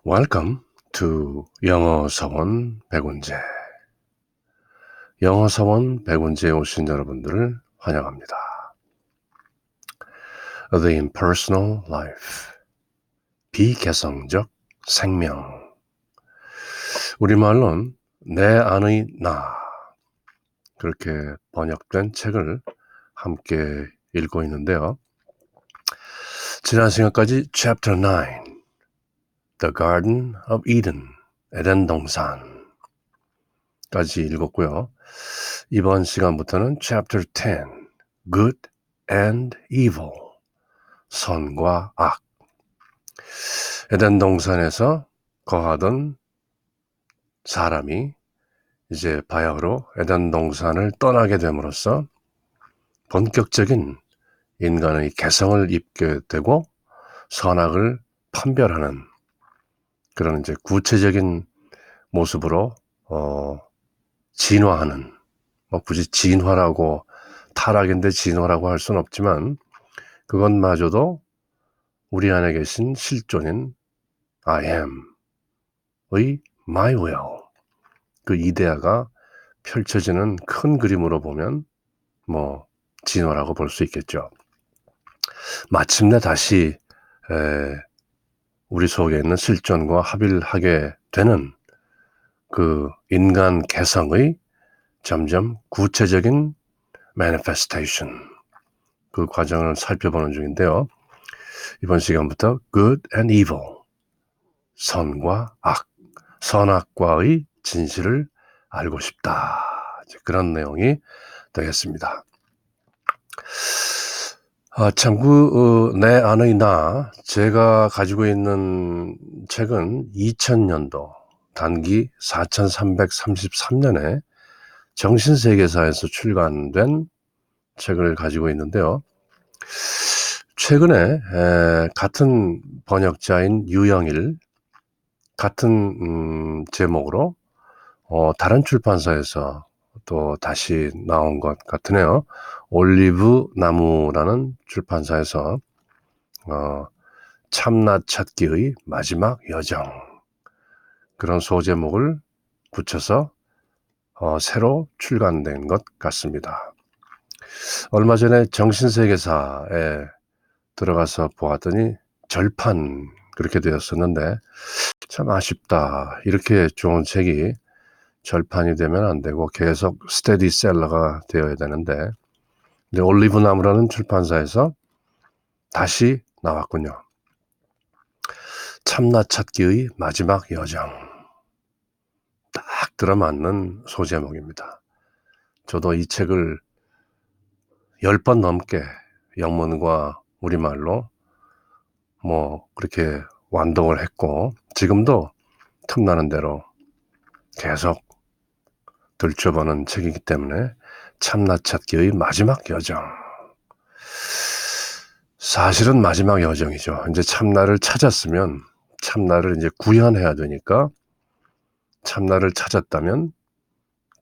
Welcome to 영어 서원 백운재. 영어 서원 백운재에 오신 여러분들을 환영합니다. The Impersonal Life, 비개성적 생명. 우리말로는 내 안의 나, 그렇게 번역된 책을 함께 읽고 있는데요. 지난 시간까지 Chapter 9, The Garden of Eden, 에덴 동산까지 읽었고요. 이번 시간부터는 Chapter 10, Good and Evil, 선과 악. 에덴 동산에서 거하던 사람이 이제 바야흐로 에덴 동산을 떠나게 됨으로써 본격적인 인간의 개성을 입게 되고 선악을 판별하는 그런 이제 구체적인 모습으로 진화하는, 굳이 진화라고, 타락인데 진화라고 할 수는 없지만 그것마저도 우리 안에 계신 실존인 I am의 my will, 그 이데아가 펼쳐지는 큰 그림으로 보면 진화라고 볼 수 있겠죠. 마침내 다시 우리 속에 있는 실존과 합일하게 되는 그 인간 개성의 점점 구체적인 manifestation, 그 과정을 살펴보는 중인데요. 이번 시간부터 Good and Evil, 선과 악, 선악과의 진실을 알고 싶다, 그런 내용이 되겠습니다. 참고 내 안의 나, 제가 가지고 있는 책은 2000년도 단기 4333년에 정신세계사에서 출간된 책을 가지고 있는데요. 최근에 같은 번역자인 유영일, 같은 제목으로 다른 출판사에서 또 다시 나온 것 같으네요. 올리브 나무라는 출판사에서 참나 찾기의 마지막 여정, 그런 소제목을 붙여서 새로 출간된 것 같습니다. 얼마 전에 정신세계사에 들어가서 보았더니 절판 그렇게 되었었는데 참 아쉽다. 이렇게 좋은 책이 절판이 되면 안 되고 계속 스테디셀러가 되어야 되는데, 근데 올리브나무라는 출판사에서 다시 나왔군요. 참나 찾기의 마지막 여정. 딱 들어맞는 소제목입니다. 저도 이 책을 10번 넘게 영문과 우리말로 그렇게 완독을 했고, 지금도 틈나는 대로 계속 들춰보는 책이기 때문에 참나 찾기의 마지막 여정. 사실은 마지막 여정이죠. 이제 참나를 찾았으면 참나를 이제 구현해야 되니까, 참나를 찾았다면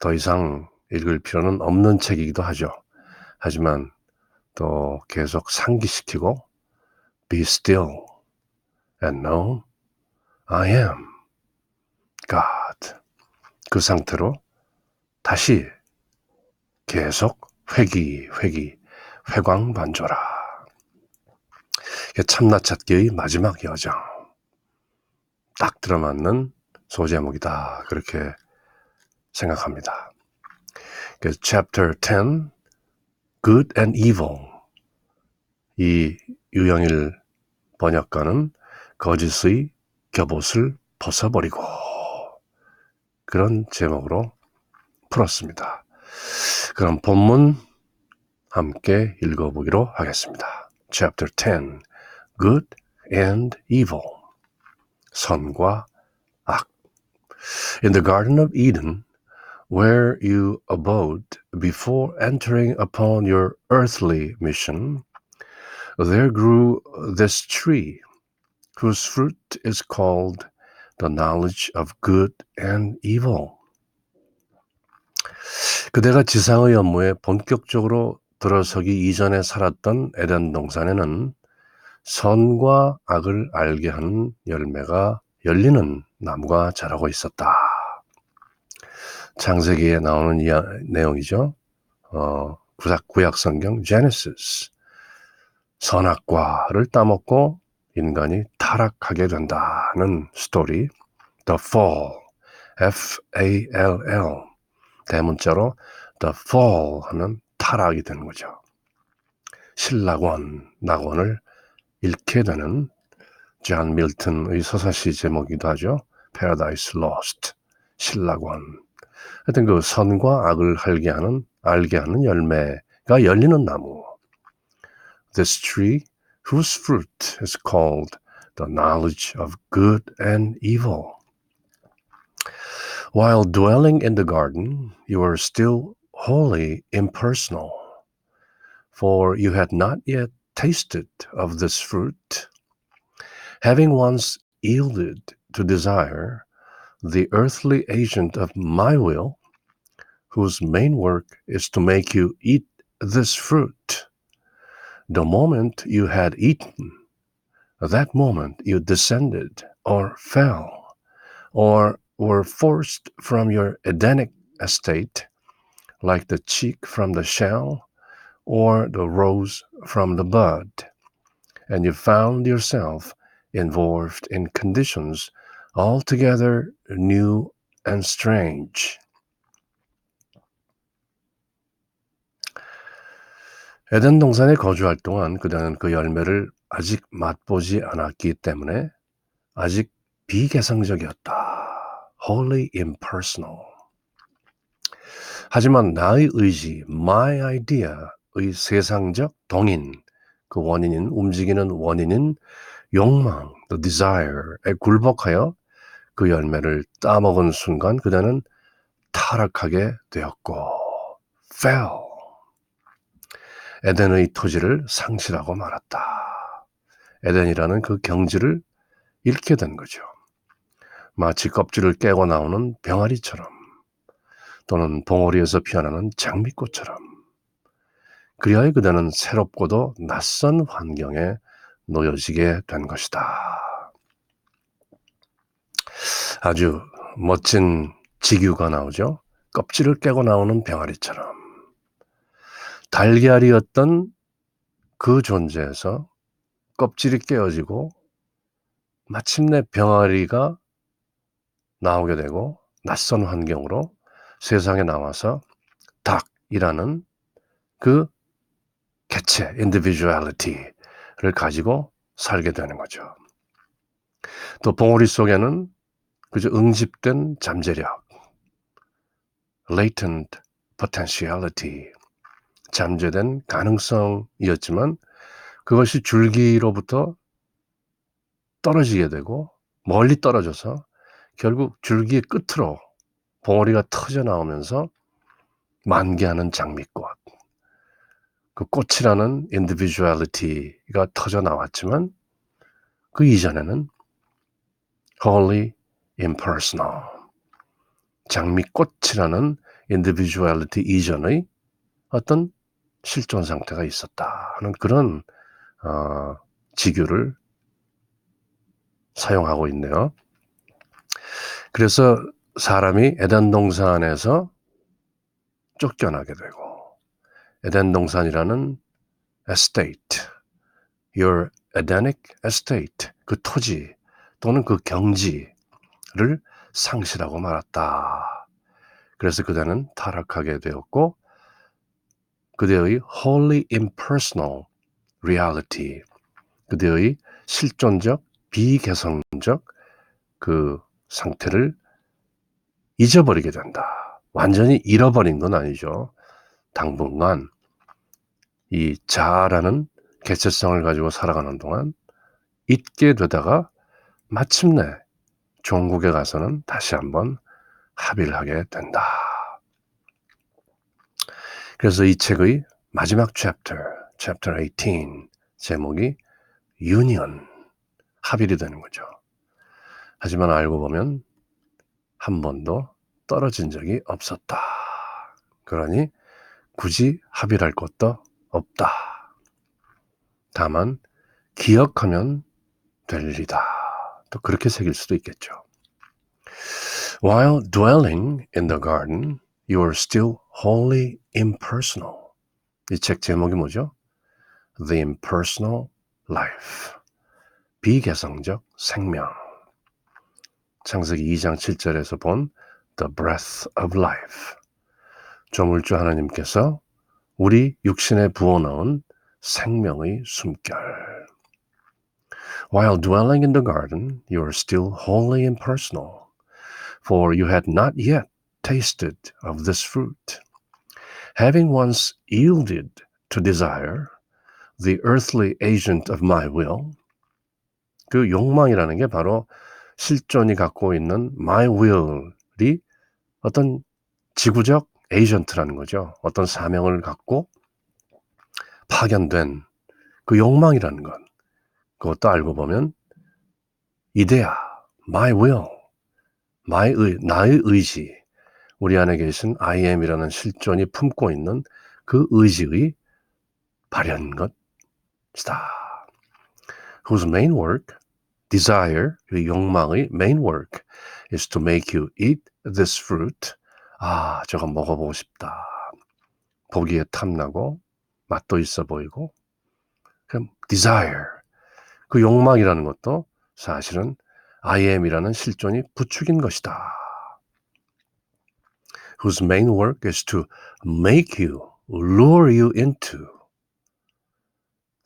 더 이상 읽을 필요는 없는 책이기도 하죠. 하지만 또 계속 상기시키고 Be still and know I am God, 그 상태로 다시 계속 회광반조라. 참나 찾기의 마지막 여정, 딱 들어맞는 소제목이다, 그렇게 생각합니다. Chapter 10, Good and Evil, 이 유영일 번역가는 거짓의 겹옷을 벗어버리고, 그런 제목으로 풀었습니다. 그럼 본문 함께 읽어보기로 하겠습니다. Chapter 10, Good and Evil, 선과 악. In the Garden of Eden, where you abode before entering upon your earthly mission, there grew this tree, whose fruit is called the knowledge of good and evil. 그대가 지상의 업무에 본격적으로 들어서기 이전에 살았던 에덴 동산에는 선과 악을 알게 하는 열매가 열리는 나무가 자라고 있었다. 창세기에 나오는 내용이죠. 구약 성경 Genesis. 선악과를 따먹고 인간이 타락하게 된다는 스토리. The Fall. F-A-L-L. 대문자로 The Fall 하면 타락이 되는 거죠. 낙원을 잃게 되는 존 밀턴의 서사시 제목이기도 하죠. Paradise Lost. 신락원. 하여튼 그 선과 악을 알게 하는 열매가 열리는 나무. This tree, whose fruit is called the knowledge of good and evil. While dwelling in the garden, you were still wholly impersonal, for you had not yet tasted of this fruit. Having once yielded to desire, the earthly agent of my will, whose main work is to make you eat this fruit, the moment you had eaten, that moment you descended or fell, or were forced from your Edenic estate, like the cheek from the shell, or the rose from the bud, and you found yourself involved in conditions altogether new and strange. 에덴 동산에 거주할 동안 그대는 그 열매를 아직 맛보지 않았기 때문에 아직 비개성적이었다. Wholly impersonal. 하지만 나의 의지, my idea의 세상적 동인, 그 원인인, 움직이는 원인인 욕망, the desire에 굴복하여 그 열매를 따먹은 순간 그대는 타락하게 되었고, fell. 에덴의 토지를 상실하고 말았다. 에덴이라는 그 경지를 잃게 된 거죠. 마치 껍질을 깨고 나오는 병아리처럼 또는 봉우리에서 피어나는 장미꽃처럼 그리하여 그대는 새롭고도 낯선 환경에 놓여지게 된 것이다. 아주 멋진 직유가 나오죠. 껍질을 깨고 나오는 병아리처럼 달걀이었던 그 존재에서 껍질이 깨어지고 마침내 병아리가 나오게 되고 낯선 환경으로 세상에 나와서 닭이라는 그 개체, individuality를 가지고 살게 되는 거죠. 또 봉우리 속에는 그저 응집된 잠재력, latent potentiality, 잠재된 가능성이었지만 그것이 줄기로부터 떨어지게 되고 멀리 떨어져서 결국 줄기의 끝으로 봉우리가 터져 나오면서 만개하는 장미꽃. 그 꽃이라는 individuality가 터져 나왔지만 그 이전에는 wholly impersonal. 장미꽃이라는 individuality 이전의 어떤 실존 상태가 있었다 하는 그런 직유를 사용하고 있네요. 그래서 사람이 에덴 동산에서 쫓겨나게 되고 에덴 동산이라는 estate, your Edenic estate, 그 토지 또는 그 경지를 상실하고 말았다. 그래서 그대는 타락하게 되었고 그대의 wholly impersonal reality, 그대의 실존적, 비개성적 그 상태를 잊어버리게 된다. 완전히 잃어버린 건 아니죠. 당분간 이 자아라는 개체성을 가지고 살아가는 동안 잊게 되다가 마침내 종국에 가서는 다시 한번 합의를 하게 된다. 그래서 이 책의 마지막 chapter 18, 제목이 union, 합일이 되는 거죠. 하지만 알고 보면 한 번도 떨어진 적이 없었다. 그러니 굳이 합의할 것도 없다. 다만 기억하면 될 일이다. 또 그렇게 새길 수도 있겠죠. While dwelling in the garden, you are still wholly impersonal. 이 책 제목이 뭐죠? The Impersonal Life. 비개성적 생명. 창세기 2장 7절에서 본 The Breath of Life. 조물주 하나님께서 우리 육신에 부어넣은 생명의 숨결. While dwelling in the garden, you are still wholly impersonal, for you had not yet tasted of this fruit. Having once yielded to desire, the earthly agent of my will, 그 욕망이라는 게 바로 실존이 갖고 있는 my will이 어떤 지구적 에이전트라는 거죠. 어떤 사명을 갖고 파견된 그 욕망이라는 것. 그것도 알고 보면 이데아, my will, 나의 의지, 우리 안에 계신 I am이라는 실존이 품고 있는 그 의지의 발현 것이다. Whose main work, desire, 그 욕망의 main work is to make you eat this fruit. 아, 저거 먹어보고 싶다. 보기에 탐나고 맛도 있어 보이고 그럼 desire, 그 욕망이라는 것도 사실은 I am이라는 실존이 부추긴 것이다. Whose main work is to make you, lure you into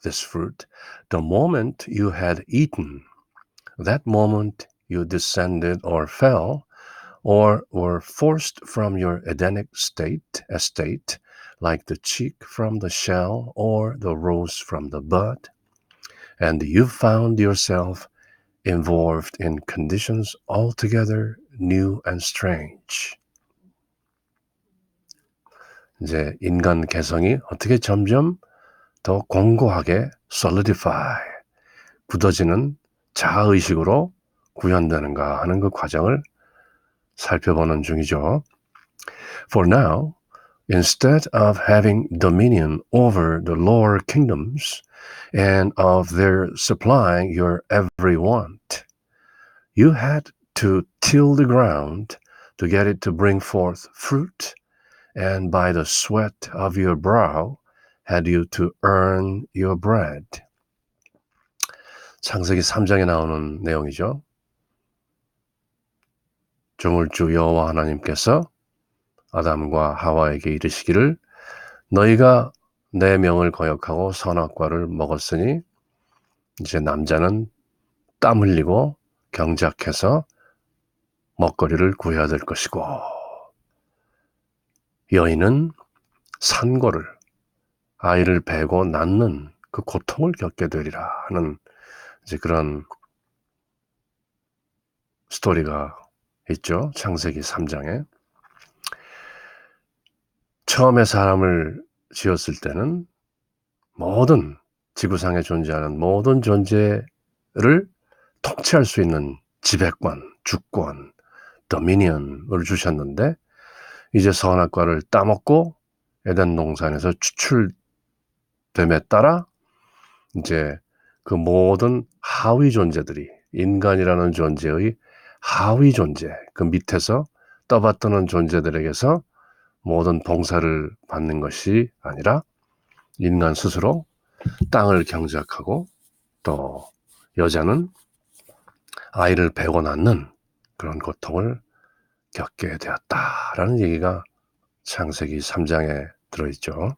this fruit. The moment you had eaten, that moment you descended or fell, or were forced from your Edenic estate, like the cheek from the shell or the rose from the bud, and you found yourself involved in conditions altogether new and strange. 이제 인간 개성이 어떻게 점점 더 공고하게 solidify, 굳어지는 자아의식으로 구현되는가 하는 그 과정을 살펴보는 중이죠. For now, instead of having dominion over the lower kingdoms and of their supplying your every want, you had to till the ground to get it to bring forth fruit, and by the sweat of your brow had you to earn your bread. 창세기 3장에 나오는 내용이죠. 조물주 여호와 하나님께서 아담과 하와에게 이르시기를 너희가 내 명을 거역하고 선악과를 먹었으니 이제 남자는 땀 흘리고 경작해서 먹거리를 구해야 될 것이고 여인은 산고를 아이를 베고 낳는 그 고통을 겪게 되리라 하는 이제 그런 스토리가 있죠. 창세기 3장에. 처음에 사람을 지었을 때는 모든 지구상에 존재하는 모든 존재를 통치할 수 있는 지배권, 주권, 도미니언을 주셨는데 이제 선악과를 따먹고 에덴 동산에서 추출됨에 따라 이제 그 모든 하위 존재들이 인간이라는 존재의 하위 존재, 그 밑에서 떠받드는 존재들에게서 모든 봉사를 받는 것이 아니라 인간 스스로 땅을 경작하고 또 여자는 아이를 베고 낳는 그런 고통을 겪게 되었다라는 얘기가 창세기 3장에 들어있죠.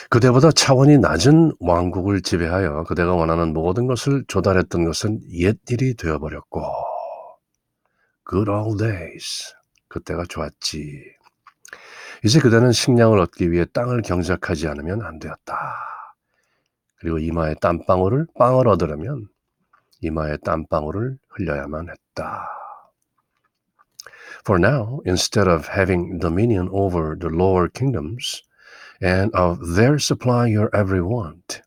그대보다 차원이 낮은 왕국을 지배하여 그대가 원하는 모든 것을 조달했던 것은 옛일이 되어버렸고 Good old days, 그때가 좋았지. 이제 그대는 식량을 얻기 위해 땅을 경작하지 않으면 안 되었다. 그리고 이마에 빵을 얻으려면 이마에 땀방울을 흘려야만 했다. For now, instead of having dominion over the lower kingdoms and of their supplying your every want,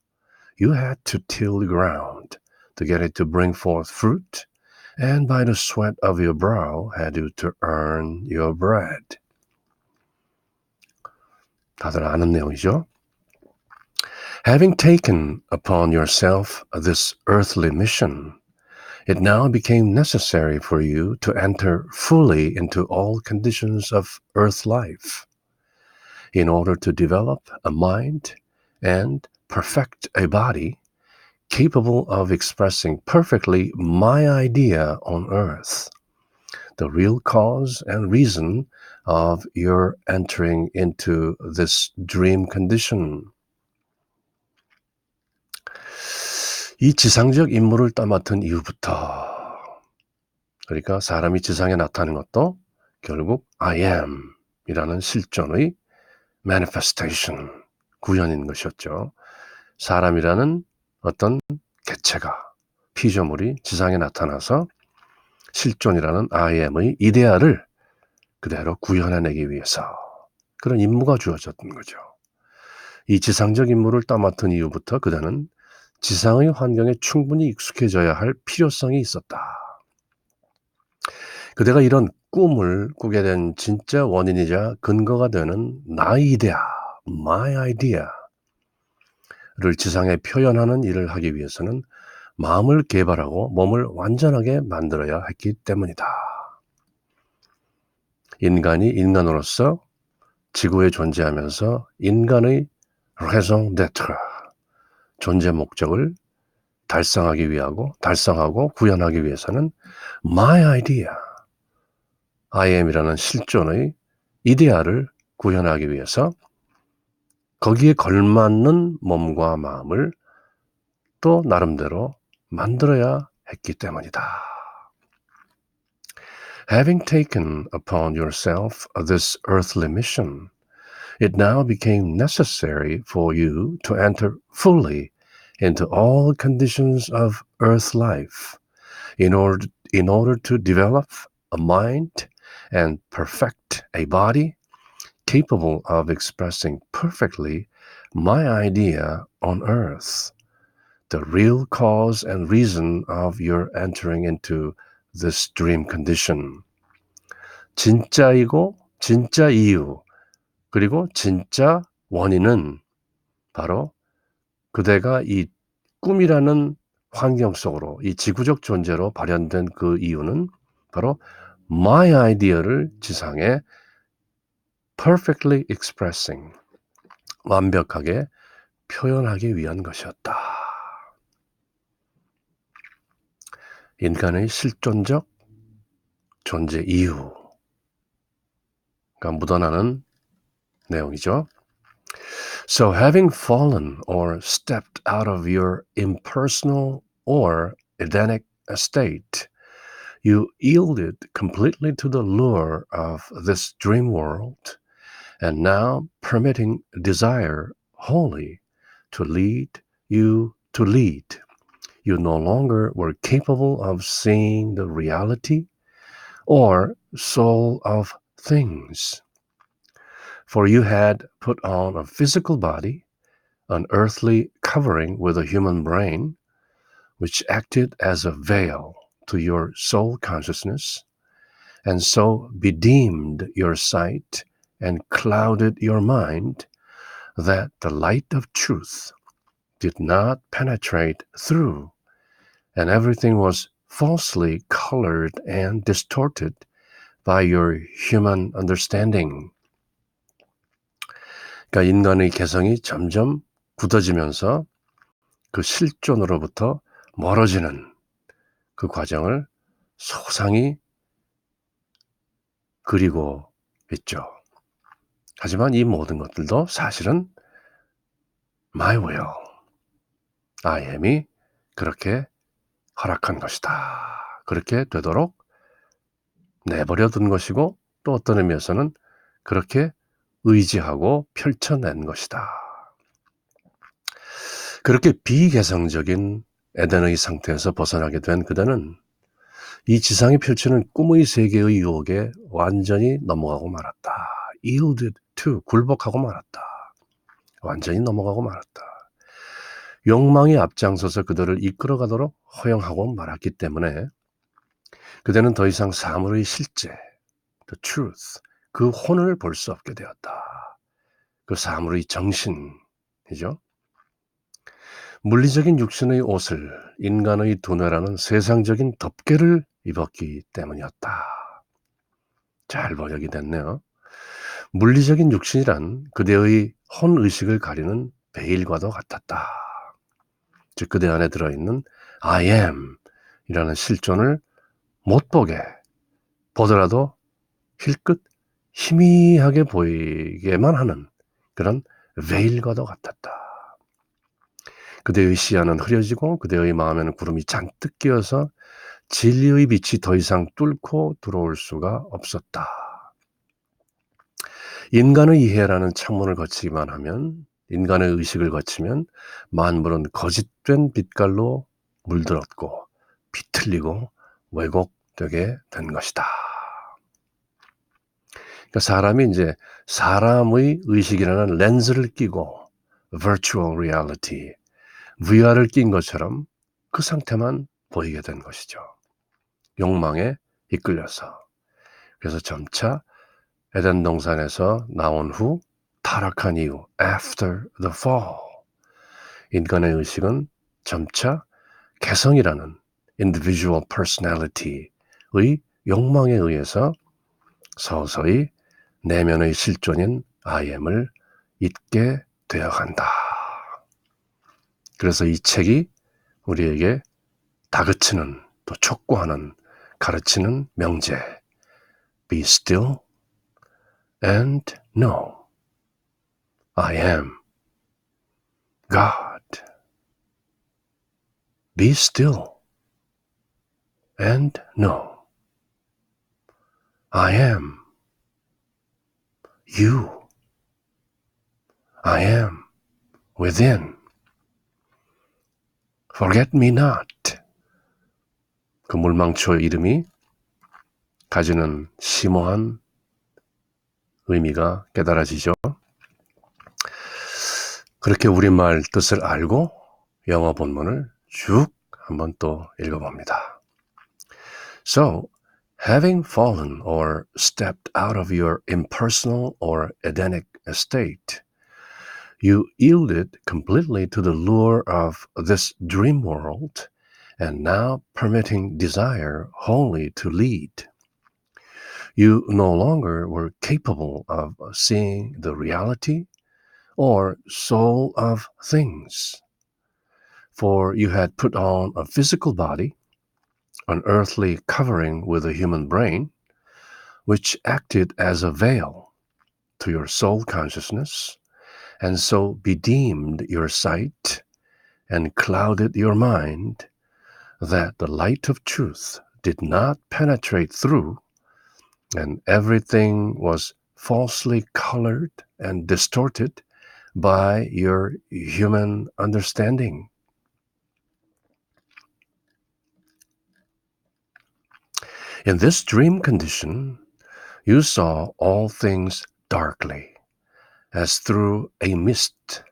you had to till the ground to get it to bring forth fruit, and by the sweat of your brow had you to earn your bread. 다들 아는 내용이죠? Having taken upon yourself this earthly mission It now became necessary for you to enter fully into all conditions of earth life in order to develop a mind and perfect a body capable of expressing perfectly my idea on earth, the real cause and reason of your entering into this dream condition. 이 지상적 임무를 따맡은 이후부터, 그러니까 사람이 지상에 나타나는 것도 결국 I am 이라는 실존의 manifestation, 구현인 것이었죠. 사람이라는 어떤 개체가, 피조물이 지상에 나타나서 실존이라는 I am의 이데아를 그대로 구현해내기 위해서 그런 임무가 주어졌던 거죠. 이 지상적 임무를 따맡은 이후부터 그대는 지상의 환경에 충분히 익숙해져야 할 필요성이 있었다. 그대가 이런 꿈을 꾸게 된 진짜 원인이자 근거가 되는 나의 이데아, my idea를 지상에 표현하는 일을 하기 위해서는 마음을 개발하고 몸을 완전하게 만들어야 했기 때문이다. 인간이 인간으로서 지구에 존재하면서 인간의 raison d'être, 존재 목적을 달성하고 구현하기 위해서는 my idea, I am이라는 실존의 이데아를 구현하기 위해서 거기에 걸맞는 몸과 마음을 또 나름대로 만들어야 했기 때문이다. Having taken upon yourself this earthly mission, it now became necessary for you to enter fully into all conditions of earth life in order to develop a mind and perfect a body capable of expressing perfectly my idea on earth, the real cause and reason of your entering into this dream condition. 진짜이고 진짜 이유 그리고 진짜 원인은 바로 그대가 이 꿈이라는 환경 속으로 이 지구적 존재로 발현된 그 이유는 바로 my idea를 지상에 perfectly expressing, 완벽하게 표현하기 위한 것이었다. 인간의 실존적 존재 이유가 묻어나는 내용이죠. So having fallen or stepped out of your impersonal or Edenic state, you yielded completely to the lure of this dream world, and now permitting desire wholly to lead, you no longer were capable of seeing the reality or soul of things. For you had put on a physical body, an earthly covering with a human brain, which acted as a veil to your soul consciousness, and so bedimmed your sight and clouded your mind, that the light of truth did not penetrate through, and everything was falsely colored and distorted by your human understanding. 그러니까 인간의 개성이 점점 굳어지면서 그 실존으로부터 멀어지는 그 과정을 소상히 그리고 있죠. 하지만 이 모든 것들도 사실은 my will, I am이 그렇게 허락한 것이다. 그렇게 되도록 내버려 둔 것이고 또 어떤 의미에서는 그렇게 의지하고 펼쳐낸 것이다. 그렇게 비개성적인 에덴의 상태에서 벗어나게 된 그대는 이 지상에 펼치는 꿈의 세계의 유혹에 완전히 넘어가고 말았다. Yielded to, 굴복하고 말았다. 완전히 넘어가고 말았다. 욕망이 앞장서서 그들을 이끌어가도록 허용하고 말았기 때문에 그대는 더 이상 사물의 실제, the truth, 그 혼을 볼 수 없게 되었다. 그 사물의 정신이죠. 물리적인 육신의 옷을 인간의 두뇌라는 세상적인 덮개를 입었기 때문이었다. 잘 번역이 됐네요. 물리적인 육신이란 그대의 혼의식을 가리는 베일과도 같았다. 즉 그대 안에 들어있는 I am 이라는 실존을 못 보게 보더라도 힐끗 희미하게 보이게만 하는 그런 베일과도 같았다. 그대의 시야는 흐려지고 그대의 마음에는 구름이 잔뜩 끼어서 진리의 빛이 더 이상 뚫고 들어올 수가 없었다. 인간의 이해라는 창문을 거치기만 하면, 인간의 의식을 거치면 만물은 거짓된 빛깔로 물들었고 비틀리고 왜곡되게 된 것이다. 그러니까 사람이 이제 사람의 의식이라는 렌즈를 끼고 virtual reality, VR을 낀 것처럼 그 상태만 보이게 된 것이죠. 욕망에 이끌려서. 그래서 점차 에덴 동산에서 나온 후 타락한 이후 after the fall, 인간의 의식은 점차 개성이라는 individual personality의 욕망에 의해서 서서히 내면의 실존인 I am을 잊게 되어간다. 그래서 이 책이 우리에게 다그치는, 또 촉구하는, 가르치는 명제, Be still and know I am God. Be still and know I am you. I am within. Forget me not. 그 물망초의 이름이 가지는 심오한 의미가 깨달아지죠. 그렇게 우리말 뜻을 알고 영어 본문을 쭉 한번 또 읽어봅니다. So, having fallen or stepped out of your impersonal or Edenic estate, you yielded completely to the lure of this dream world and now permitting desire wholly to lead. You no longer were capable of seeing the reality or soul of things, for you had put on a physical body, an earthly covering with a human brain, which acted as a veil to your soul consciousness, and so bedimmed your sight and clouded your mind, that the light of truth did not penetrate through, and everything was falsely colored and distorted by your human understanding. In this dream condition, you saw all things darkly, as through a mist,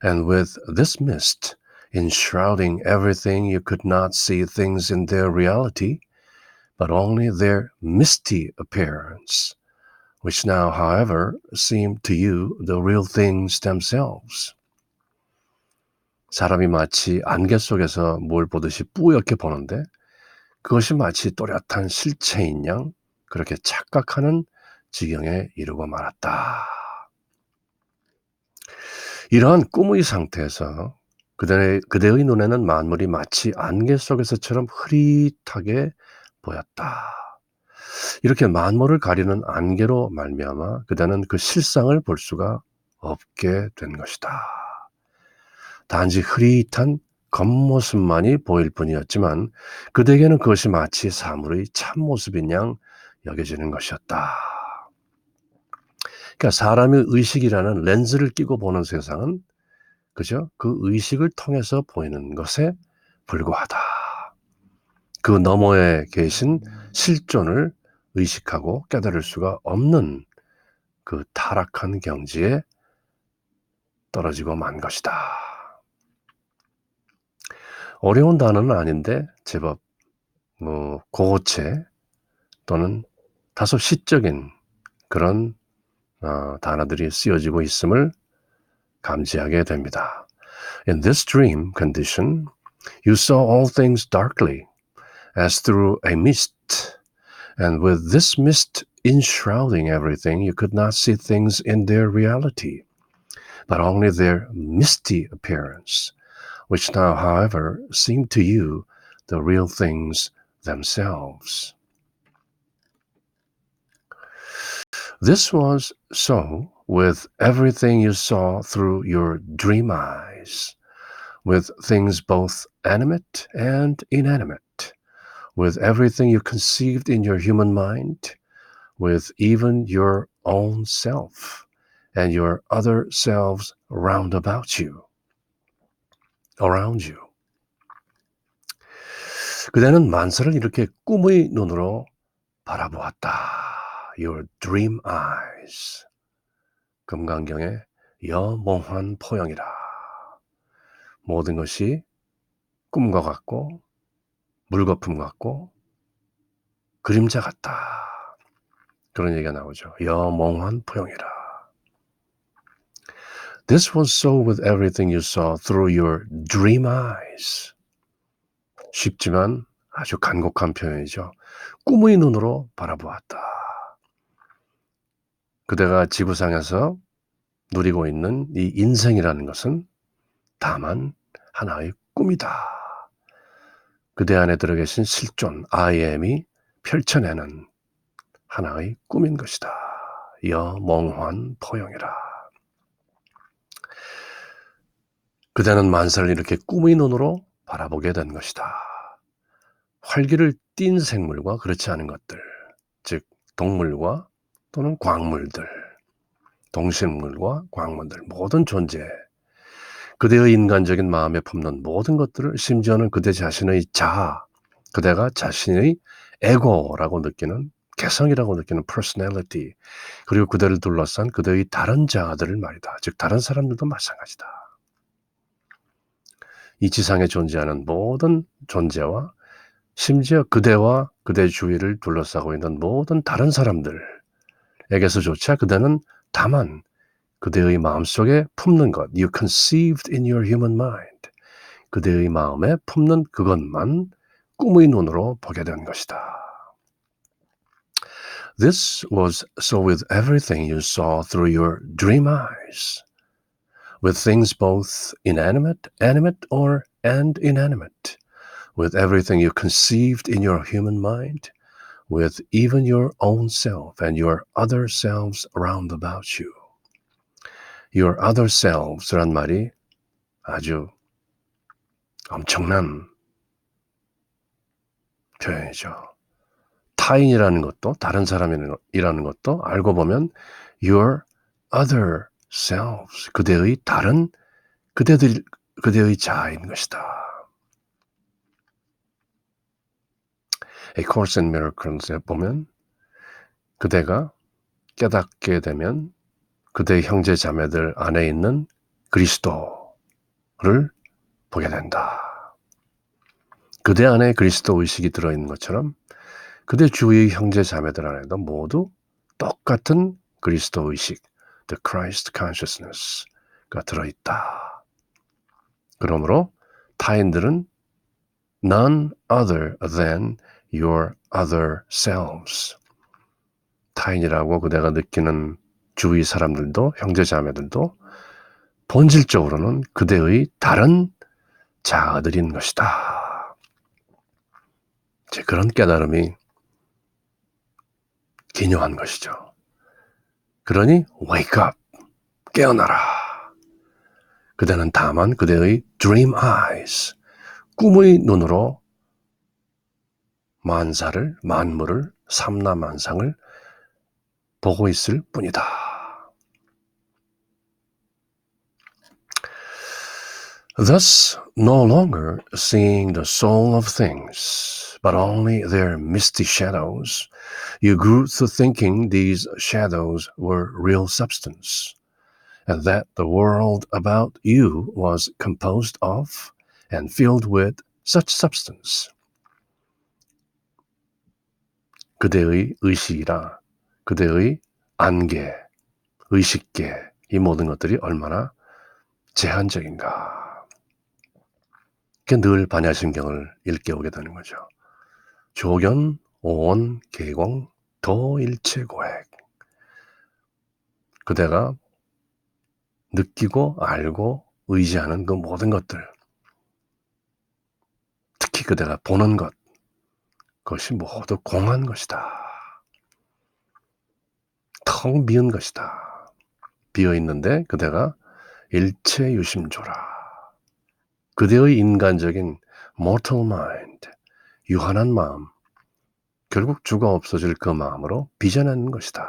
and with this mist enshrouding everything, you could not see things in their reality, but only their misty appearance, which now, however, seem to you the real things themselves. 사람이 마치 안개 속에서 뭘 보듯이 뿌옇게 보는데 그것이 마치 또렷한 실체인 양 그렇게 착각하는 지경에 이르고 말았다. 이러한 꿈의 상태에서 그대의 눈에는 만물이 마치 안개 속에서처럼 흐릿하게 보였다. 이렇게 만물을 가리는 안개로 말미암아 그대는 그 실상을 볼 수가 없게 된 것이다. 단지 흐릿한 겉모습만이 보일 뿐이었지만 그대에게는 그것이 마치 사물의 참모습인 양 여겨지는 것이었다. 그러니까 사람의 의식이라는 렌즈를 끼고 보는 세상은 그죠? 그 의식을 통해서 보이는 것에 불과하다. 그 너머에 계신 실존을 의식하고 깨달을 수가 없는 그 타락한 경지에 떨어지고 만 것이다. 어려운 단어는 아닌데 제법 고체 또는 다소 시적인 그런 단어들이 쓰여지고 있음을 감지하게 됩니다. In this dream condition, you saw all things darkly, as through a mist, and with this mist enshrouding everything, you could not see things in their reality, but only their misty appearance, which now, however, seemed to you the real things themselves. This was so with everything you saw through your dream eyes, with things both animate and inanimate, with everything you conceived in your human mind, with even your own self and your other selves round about you, around you. 그대는 만사를 이렇게 꿈의 눈으로 바라보았다. Your dream eyes. 금강경의 여몽환 포영이라. 모든 것이 꿈과 같고 물거품 같고 그림자 같다. 그런 얘기가 나오죠. 여몽환 포영이라. This was so with everything you saw through your dream eyes. 쉽지만 아주 간곡한 표현이죠. 꿈의 눈으로 바라보았다. 그대가 지구상에서 누리고 있는 이 인생이라는 것은 다만 하나의 꿈이다. 그대 안에 들어계신 실존 I am이 펼쳐내는 하나의 꿈인 것이다. 여몽환 포영이라. 그대는 만사를 이렇게 꿈의 눈으로 바라보게 된 것이다. 활기를 띤 생물과 그렇지 않은 것들, 즉 동물과 또는 광물들, 동식물과 광물들, 모든 존재, 그대의 인간적인 마음에 품는 모든 것들을 심지어는 그대 자신의 자아, 그대가 자신의 에고라고 느끼는 개성이라고 느끼는 personality, 그리고 그대를 둘러싼 그대의 다른 자아들을 말이다. 즉 다른 사람들도 마찬가지다. 이 지상에 존재하는 모든 존재와 심지어 그대와 그대 주위를 둘러싸고 있는 모든 다른 사람들에게서조차 그대는 다만 그대의 마음속에 품는 것, you conceived in your human mind, 그대의 마음에 품는 그것만 꿈의 눈으로 보게 된 것이다. This was so with everything you saw through your dream eyes, with things both inanimate, animate, and inanimate, with everything you conceived in your human mind, with even your own self and your other selves round about you. Your other selves란 말이 아주 엄청난 표현이죠. 타인이라는 것도 다른 사람이라는 것도 알고 보면 your other selves, 그대의 다른 그대의 자아인 것이다. A Course in Miracles에 보면 그대가 깨닫게 되면 그대의 형제 자매들 안에 있는 그리스도를 보게 된다. 그대 안에 그리스도 의식이 들어있는 것처럼 그대 주위의 형제 자매들 안에도 모두 똑같은 그리스도 의식, the Christ consciousness가 들어있다. 그러므로 타인들은 none other than your other selves. 타인이라고 그대가 느끼는 주위 사람들도 형제 자매들도 본질적으로는 그대의 다른 자아들인 것이다. 이제 그런 깨달음이 기묘한 것이죠. 그러니 wake up, 깨어나라. 그대는 다만 그대의 dream eyes, 꿈의 눈으로 만물을, 삼라만상을 보고 있을 뿐이다. Thus, no longer seeing the soul of things, but only their misty shadows, you grew to thinking these shadows were real substance, and that the world about you was composed of and filled with such substance. 그대의 의식이라, 그대의 안개, 의식계, 이 모든 것들이 얼마나 제한적인가. 늘 반야심경을 일깨우게 되는 거죠. 조견, 오온, 계공, 도일체고액. 그대가 느끼고 알고 의지하는 그 모든 것들, 특히 그대가 보는 것, 그것이 모두 공한 것이다. 텅 비은 것이다. 비어있는데 그대가 일체유심조라. 그대의 인간적인 mortal mind, 유한한 마음, 결국 죽어 없어질 그 마음으로 빚어낸 것이다.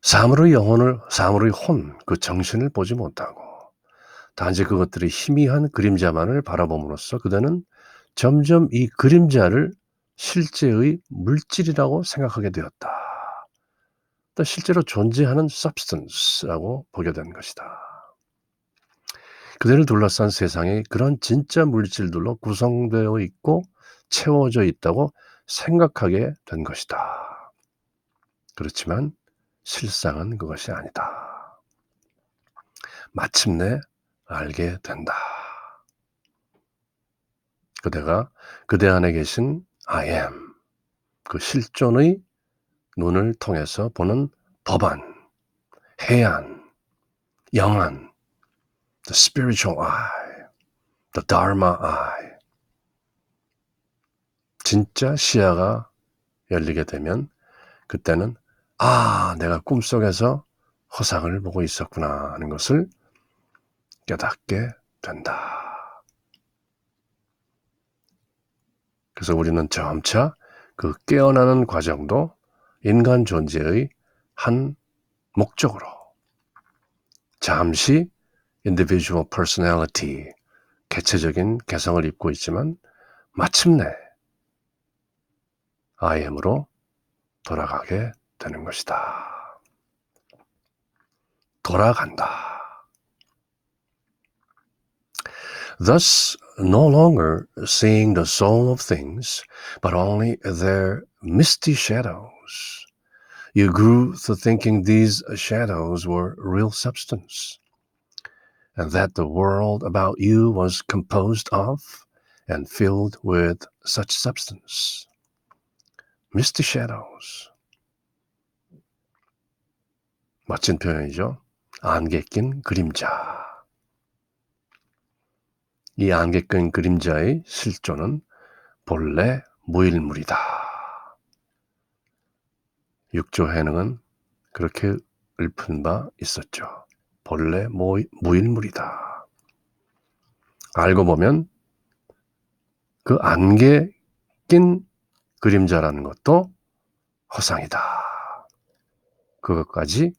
사물의 영혼을, 사물의 혼, 그 정신을 보지 못하고 단지 그것들의 희미한 그림자만을 바라봄으로써 그대는 점점 이 그림자를 실제의 물질이라고 생각하게 되었다. 또 실제로 존재하는 substance라고 보게 된 것이다. 그대를 둘러싼 세상이 그런 진짜 물질들로 구성되어 있고 채워져 있다고 생각하게 된 것이다. 그렇지만 실상은 그것이 아니다. 마침내 알게 된다. 그대가 그대 안에 계신 I am, 그 실존의 눈을 통해서 보는 법안, 해안, 영안, the spiritual eye, the dharma eye. 진짜 시야가 열리게 되면 그때는 내가 꿈속에서 허상을 보고 있었구나 하는 것을 깨닫게 된다. 그래서 우리는 점차 그 깨어나는 과정도 인간 존재의 한 목적으로 잠시 individual personality, 개체적인 개성을 입고 있지만 마침내 I am으로 돌아가게 되는 것이다. 돌아간다. Thus, no longer seeing the soul of things, but only their misty shadows. You grew to thinking these shadows were real substance, and that the world about you was composed of and filled with such substance. Misty shadows. 멋진 표현이죠. 안개 낀 그림자. 이 안개 낀 그림자의 실존은 본래 무일물이다. 육조 해능은 그렇게 읊은 바 있었죠. 본래 무일물이다. 알고 보면 그 안개 낀 그림자라는 것도 허상이다. 그것까지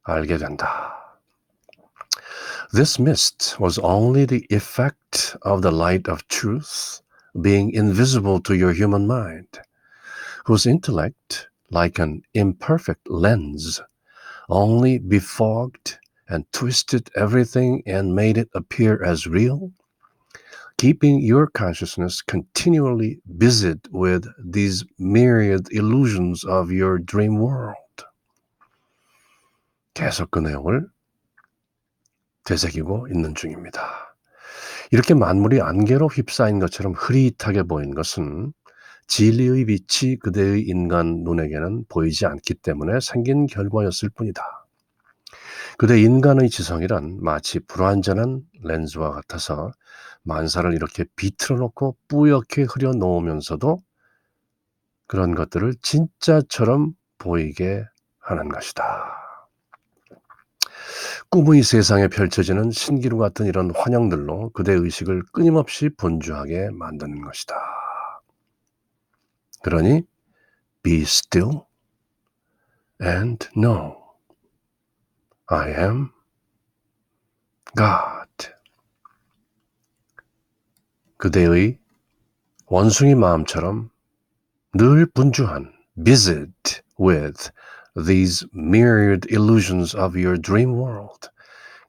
알게 된다. This mist was only the effect of the light of truth being invisible to your human mind, whose intellect, like an imperfect lens, only befogged and twisted everything and made it appear as real, keeping your consciousness continually busied with these myriad illusions of your dream world. 계속 그 내용을 되새기고 있는 중입니다. 이렇게 만물이 안개로 휩싸인 것처럼 흐릿하게 보인 것은 진리의 빛이 그대의 인간 눈에게는 보이지 않기 때문에 생긴 결과였을 뿐이다. 그대 인간의 지성이란 마치 불완전한 렌즈와 같아서 만사를 이렇게 비틀어 놓고 뿌옇게 흐려 놓으면서도 그런 것들을 진짜처럼 보이게 하는 것이다. 꿈의 세상에 펼쳐지는 신기루 같은 이런 환영들로 그대 의식을 끊임없이 분주하게 만드는 것이다. 그러니 be still and know I am God. 그대의 원숭이 마음처럼 늘 분주한 busied with these myriad illusions of your dream world.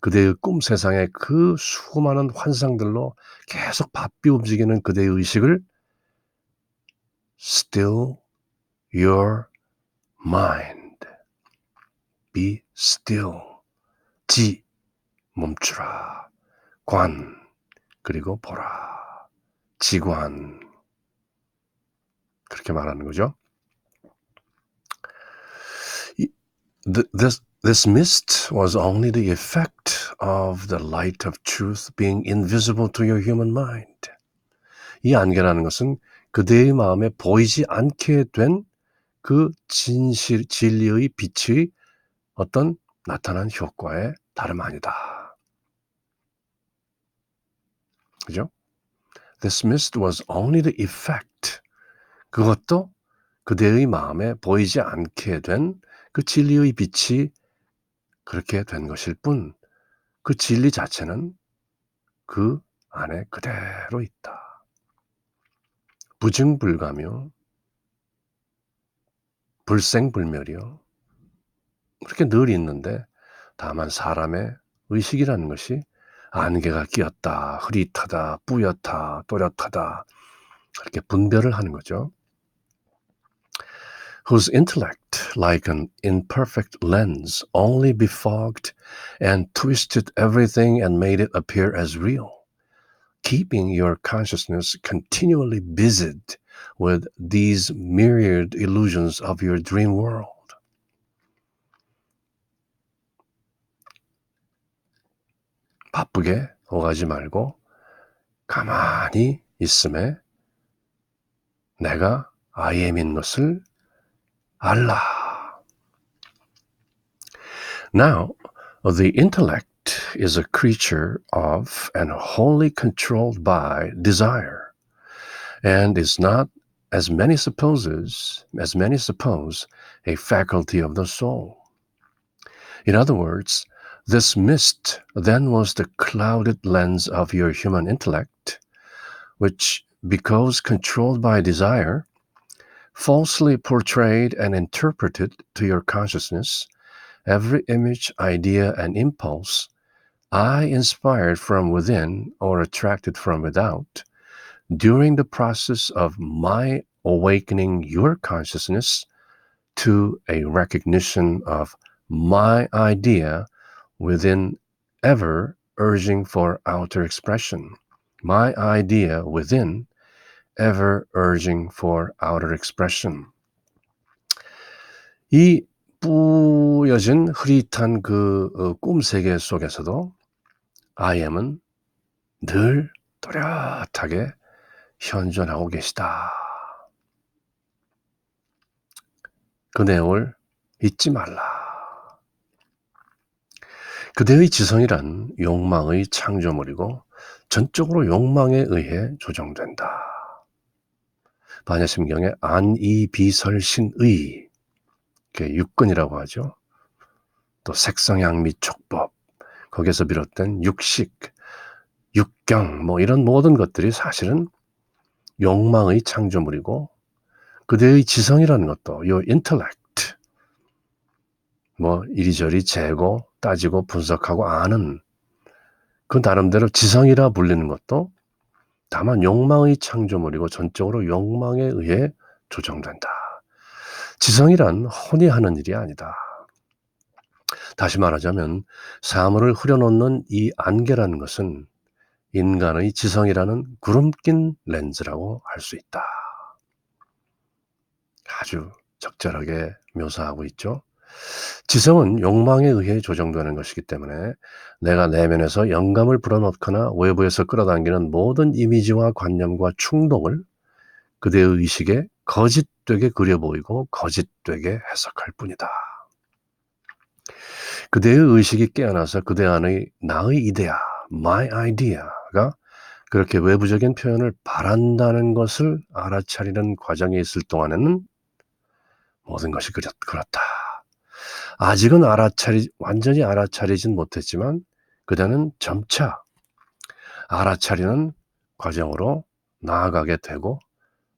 그대의 꿈 세상의 그 수많은 환상들로 계속 바삐 움직이는 그대의 의식을 still your mind. Be still. 멈추라. 관, 그리고 보라. 지관. 그렇게 말하는 거죠. This mist was only the effect of the light of truth being invisible to your human mind. 이 안개라는 것은 그대의 마음에 보이지 않게 된 그 진리의 빛의 어떤 나타난 효과에 다름 아니다. 그죠? This mist was only the effect. 그것도 그대의 마음에 보이지 않게 된 그 진리의 빛이 그렇게 된 것일 뿐, 그 진리 자체는 그 안에 그대로 있다. 부증불가며 불생불멸이요. 그렇게 늘 있는데 다만 사람의 의식이라는 것이 안개가 끼었다, 흐릿하다, 뿌옇다, 또렷하다 그렇게 분별을 하는 거죠. Whose intellect, like an imperfect lens, only befogged and twisted everything and made it appear as real, keeping your consciousness continually busied with these myriad illusions of your dream world. 바쁘게 오가지 말고 가만히 있음에 내가 I am인 것을 알라. Now, the intellect is a creature of and wholly controlled by desire, and is not, as many suppose, a faculty of the soul. In other words, this mist then was the clouded lens of your human intellect, which, because controlled by desire, falsely portrayed and interpreted to your consciousness every image, idea, and impulse I inspired from within or attracted from without during the process of my awakening your consciousness to a recognition of my idea within ever urging for outer expression. My idea within ever urging for outer expression. 이 뿌여진 흐릿한 그 꿈 세계 속에서도 I am은 늘 또렷하게 현존하고 계시다. 그 내용을 잊지 말라. 그대의 지성이란 욕망의 창조물이고 전적으로 욕망에 의해 조정된다. 반야심경에 안이비설신의 육근이라고 하죠. 또 색성향 및 촉법 거기에서 비롯된 육식, 육경 뭐 이런 모든 것들이 사실은 욕망의 창조물이고 그대의 지성이라는 것도 요 intellect 뭐 이리저리 재고 따지고 분석하고 아는 그 나름대로 지성이라 불리는 것도 다만 욕망의 창조물이고 전적으로 욕망에 의해 조정된다. 지성이란 혼이 하는 일이 아니다. 다시 말하자면 사물을 흐려놓는 이 안개라는 것은 인간의 지성이라는 구름 낀 렌즈라고 할 수 있다. 아주 적절하게 묘사하고 있죠. 지성은 욕망에 의해 조정되는 것이기 때문에 내가 내면에서 영감을 불어넣거나 외부에서 끌어당기는 모든 이미지와 관념과 충동을 그대의 의식에 거짓되게 그려 보이고 거짓되게 해석할 뿐이다. 그대의 의식이 깨어나서 그대 안의 나의 이데아, my idea가 그렇게 외부적인 표현을 바란다는 것을 알아차리는 과정에 있을 동안에는 모든 것이 그렇다. 아직은 완전히 알아차리진 못했지만 그대는 점차 알아차리는 과정으로 나아가게 되고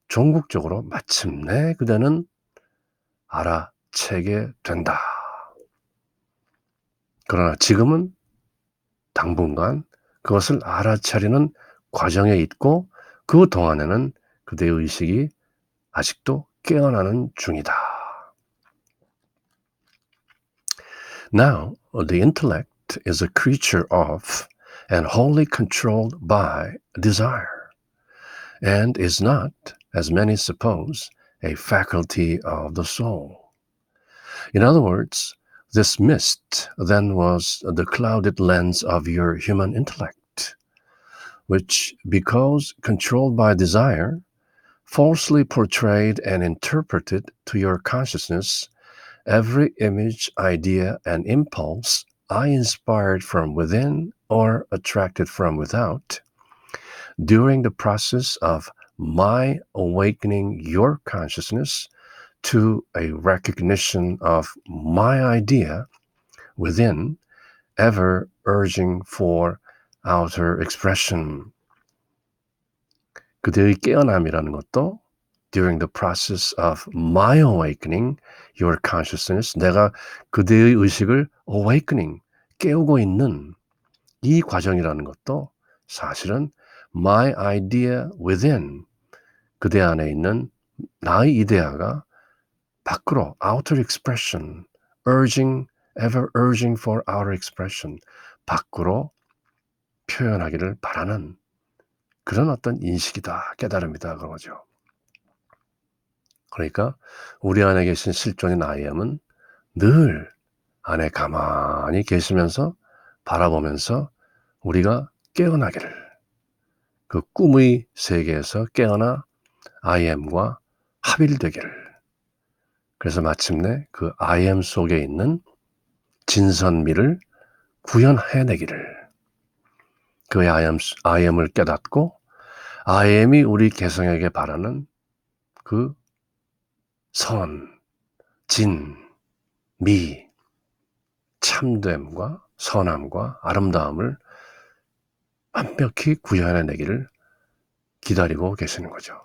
종국적으로 마침내 그대는 알아채게 된다. 그러나 지금은 당분간 그것을 알아차리는 과정에 있고 그 동안에는 그대의 의식이 아직도 깨어나는 중이다. Now, the intellect is a creature of and wholly controlled by desire, and is not, as many suppose, a faculty of the soul. In other words, this mist then was the clouded lens of your human intellect, which, because controlled by desire, falsely portrayed and interpreted to your consciousness every image, idea, and impulse I inspired from within or attracted from without during the process of my awakening your consciousness to a recognition of my idea within, ever urging for outer expression. 그대의 깨어남이라는 것도 during the process of my awakening your consciousness, 내가 그대의 의식을 awakening, 깨우고 있는 이 과정이라는 것도 사실은 my idea within, 그대 안에 있는 나의 이데아가 밖으로 outer expression, ever urging for outer expression, 밖으로 표현하기를 바라는 그런 어떤 인식이다, 깨달음이다 그런 거죠. 그러니까 우리 안에 계신 실존인 I am은 늘 안에 가만히 계시면서 바라보면서 우리가 깨어나기를, 그 꿈의 세계에서 깨어나 I am과 합일되기를, 그래서 마침내 그 I am 속에 있는 진선미를 구현해내기를, 그 I am을 깨닫고 I am이 우리 개성에게 바라는 그 선, 진, 미, 참됨과 선함과 아름다움을 완벽히 구현해내기를 기다리고 계시는 거죠.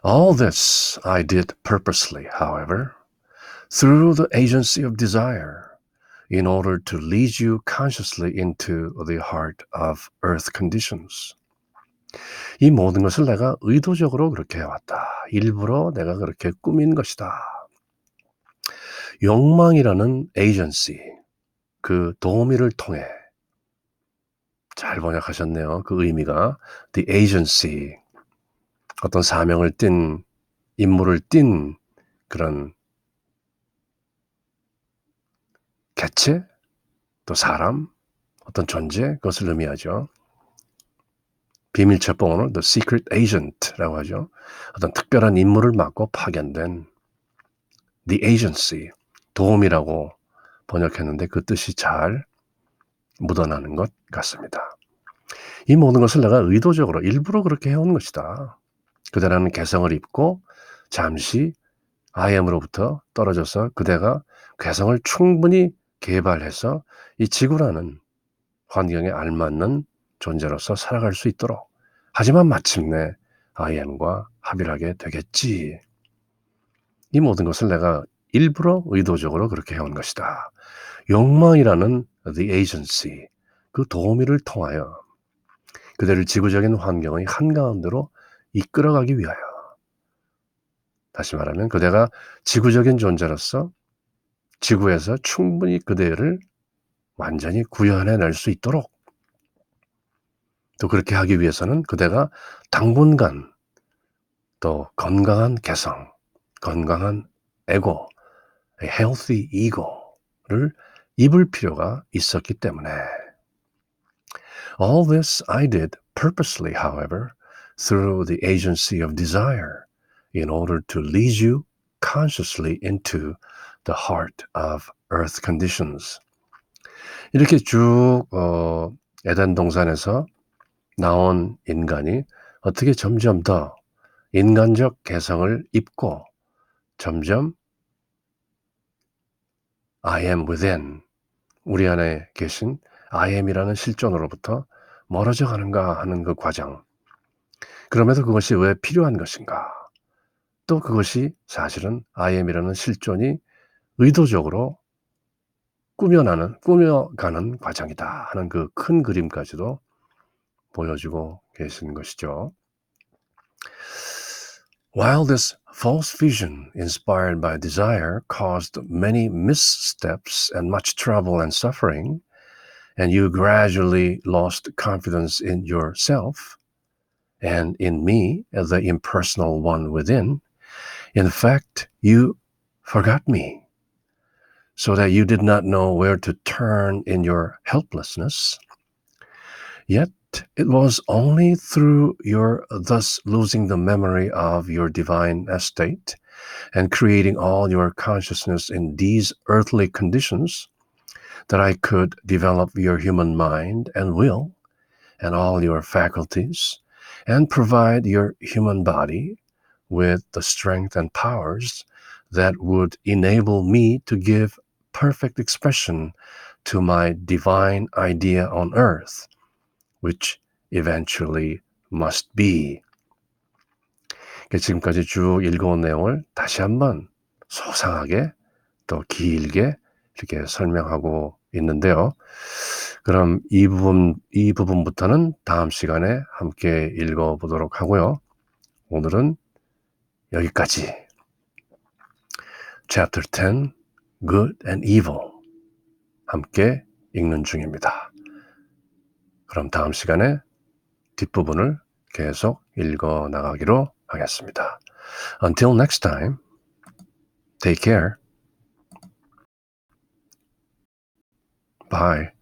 All this I did purposely, however, through the agency of desire, in order to lead you consciously into the heart of earth conditions. 이 모든 것을 내가 의도적으로 그렇게 해왔다. 일부러 내가 그렇게 꾸민 것이다. 욕망이라는 에이전시, 그 도우미를 통해, 잘 번역하셨네요. 그 의미가 the agency, 어떤 사명을 띤, 임무를 띤 그런 개체, 또 사람, 어떤 존재, 그것을 의미하죠. 비밀 첩보원을 the secret agent라고 하죠. 어떤 특별한 임무를 맡고 파견된 the agency, 도움이라고 번역했는데 그 뜻이 잘 묻어나는 것 같습니다. 이 모든 것을 내가 의도적으로 일부러 그렇게 해온 것이다. 그대라는 개성을 입고 잠시 I am으로부터 떨어져서 그대가 개성을 충분히 개발해서 이 지구라는 환경에 알맞는 존재로서 살아갈 수 있도록, 하지만 마침내 I am과 합일하게 되겠지. 이 모든 것을 내가 일부러 의도적으로 그렇게 해온 것이다. 욕망이라는 the agency, 그 도우미를 통하여 그대를 지구적인 환경의 한가운데로 이끌어가기 위하여, 다시 말하면 그대가 지구적인 존재로서 지구에서 충분히 그대를 완전히 구현해낼 수 있도록, 또 그렇게 하기 위해서는 그대가 당분간 또 건강한 개성, 건강한 에고, healthy ego를 입을 필요가 있었기 때문에. All this I did purposely, however, through the agency of desire, in order to lead you consciously into the heart of earth conditions. 이렇게 쭉 에덴 동산에서 나온 인간이 어떻게 점점 더 인간적 개성을 입고 점점 I am within, 우리 안에 계신 I am이라는 실존으로부터 멀어져 가는가 하는 그 과정. 그럼에도 그것이 왜 필요한 것인가? 또 그것이 사실은 I am이라는 실존이 의도적으로 꾸며가는 과정이다 하는 그 큰 그림까지도 보여주고 계신 것이죠. While this False vision inspired by desire caused many missteps and much trouble and suffering, and you gradually lost confidence in yourself and in me, the impersonal one within. In fact, you forgot me, so that you did not know where to turn in your helplessness. Yet it was only through your thus losing the memory of your divine estate and creating all your consciousness in these earthly conditions that I could develop your human mind and will and all your faculties and provide your human body with the strength and powers that would enable me to give perfect expression to my divine idea on earth, which eventually must be. 지금까지 쭉 읽어온 내용을 다시 한번 소상하게 또 길게 이렇게 설명하고 있는데요. 그럼 이 부분부터는 다음 시간에 함께 읽어보도록 하고요. 오늘은 여기까지. Chapter 10, Good and Evil 함께 읽는 중입니다. 그럼 다음 시간에 뒷부분을 계속 읽어 나가기로 하겠습니다. Until next time, take care. Bye.